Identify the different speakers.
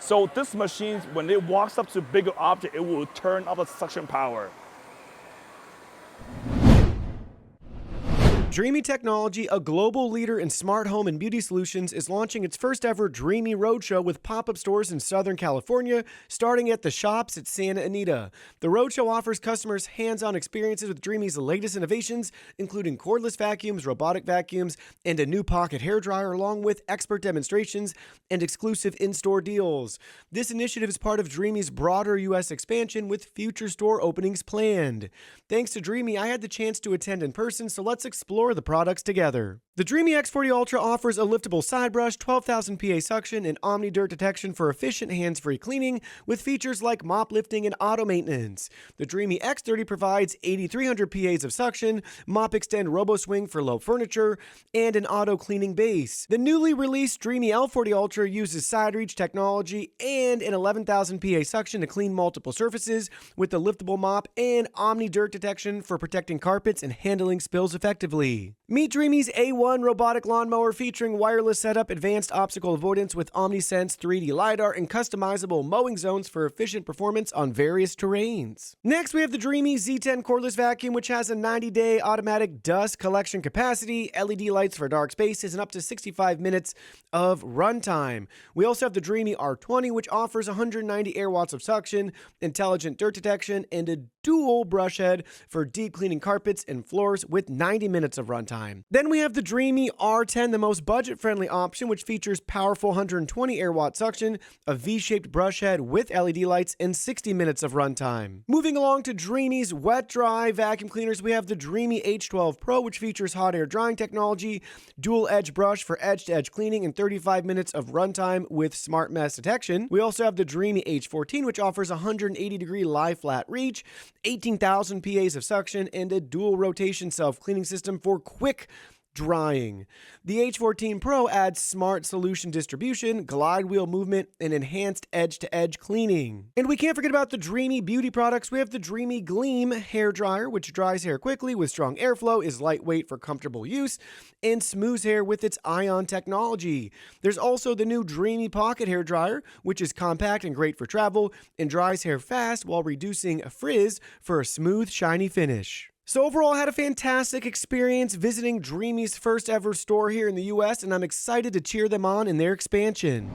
Speaker 1: So this machine, when it walks up to bigger object, it will turn up the suction power.
Speaker 2: Dreame Technology, a global leader in smart home and beauty solutions, is launching its first ever Dreame Road Show with pop-up stores in Southern California, starting at the shops at Santa Anita. The Road Show offers customers hands-on experiences with Dreame's latest innovations, including cordless vacuums, robotic vacuums, and a new pocket hairdryer, along with expert demonstrations and exclusive in-store deals. This initiative is part of Dreame's broader U.S. expansion, with future store openings planned. Thanks to Dreame, I had the chance to attend in person, so let's explore the products together. The Dreame X40 Ultra offers a liftable side brush, 12,000 PA suction, and Omni dirt detection for efficient hands-free cleaning, with features like mop lifting and auto maintenance. The Dreame X30 provides 8,300 PAs of suction, mop extend robo swing for low furniture, and an auto cleaning base. The newly released Dreame L40 Ultra uses side reach technology and an 11,000 PA suction to clean multiple surfaces, with the liftable mop and Omni dirt detection for protecting carpets and handling spills effectively. Meet Dreame's A1 robotic lawnmower featuring wireless setup, advanced obstacle avoidance with OmniSense 3D LiDAR, and customizable mowing zones for efficient performance on various terrains. Next, we have the Dreame Z10 cordless vacuum, which has a 90-day automatic dust collection capacity, LED lights for dark spaces, and up to 65 minutes of runtime. We also have the Dreame R20, which offers 190 air watts of suction, intelligent dirt detection, and a dual brush head for deep cleaning carpets and floors with 90 minutes of runtime. Then we have the Dreame R10, the most budget-friendly option, which features powerful 120 air watt suction, a V-shaped brush head with LED lights, and 60 minutes of runtime. Moving along to Dreame's wet-dry vacuum cleaners, we have the Dreame H12 Pro, which features hot air drying technology, dual edge brush for edge-to-edge cleaning, and 35 minutes of runtime with smart mess detection. We also have the Dreame H14, which offers 180-degree lie flat reach, 18,000 PAs of suction, and a dual rotation self-cleaning system for quick drying. The H14 Pro adds smart solution distribution, glide wheel movement, and enhanced edge-to-edge cleaning. And we can't forget about the Dreame beauty products. We have the Dreame Gleam hair dryer, which dries hair quickly with strong airflow, is lightweight for comfortable use, and smooths hair with its ion technology. There's also the new Dreame pocket hair dryer, which is compact and great for travel, and dries hair fast while reducing frizz for a smooth, shiny finish. So overall, I had a fantastic experience visiting Dreame's first ever store here in the US, and I'm excited to cheer them on in their expansion.